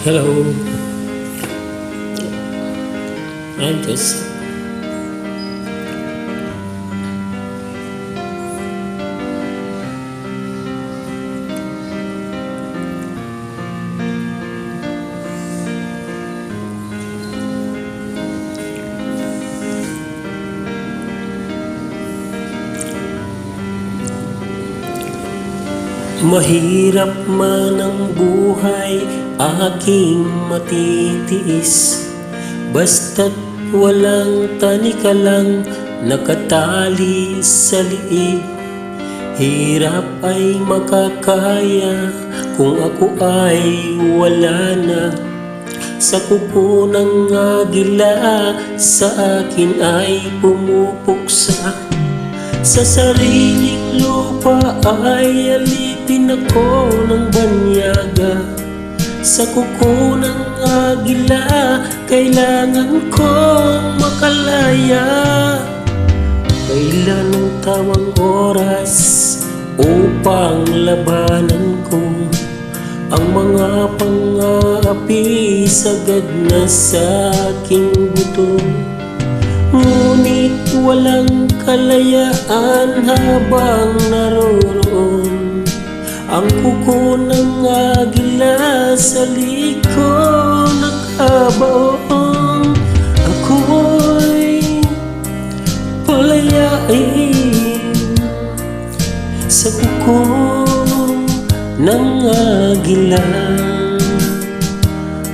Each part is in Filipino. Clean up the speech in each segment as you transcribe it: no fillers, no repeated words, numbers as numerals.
Hello, I'm just mahirap man ang buhay, aking matitiis. Basta't walang tanikalang nakatali sa liig. Hirap ay makakaya kung ako ay wala na. Sa kuko ng agila, sa akin ay pumupuksa. Sa sariling lupa ay alipin ako ng banyaga. Sa kuko ng agila, kailangan kong makalaya. Kailan ang tamang oras upang labanan ko ang mga pang-aapi sagad na sa aking buto? Ngunit walang kalayaan habang naroroon ang kuko ng agila sa liko nakabaon. Ako'y palayain sa kuko ng agila,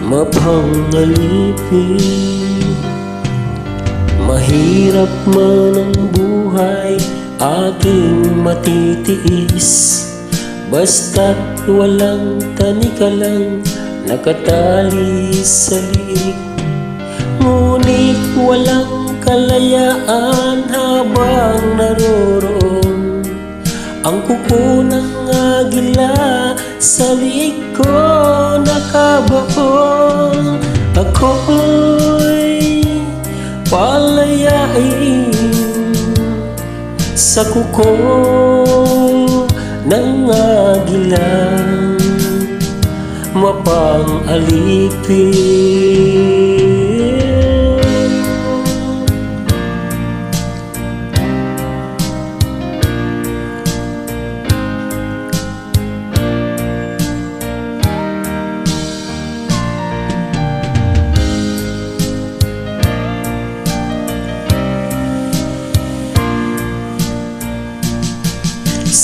mapangalipin. Mahirap man ang buhay, aking matitiis. Basta't walang tanikalang nakatali sa liig. Ngunit walang kalayaan habang naroroon ang kuko ng agila sa liig ko nakabaon. Ako'y palayain sa kuko ng agila, mapang-alipin.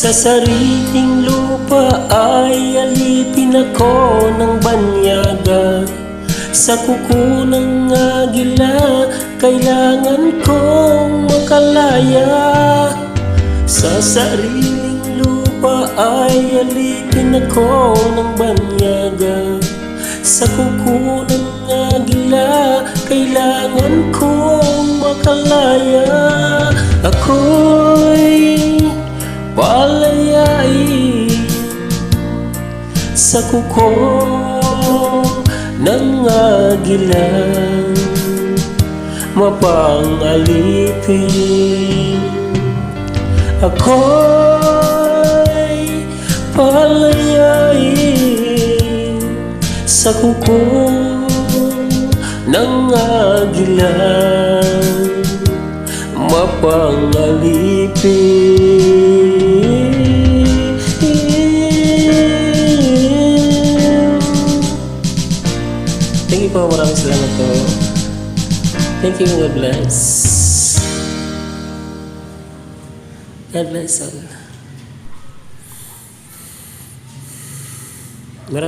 Sa sariling lupa ay alipin ako ng banyaga. Sa kuko ng agila, kailangan kong makalaya. Sa sariling lupa ay alipin ako ng banyaga. Sa kuko ng agila, kailangan kong makalaya. Ako'y palayain sa kuko ng agila, mapang-alipin. Ako'y palayain sa kuko ng agila, mapang-alipin. Thank you po, maraming salamat po. Thank you, God bless. God bless all. Maraming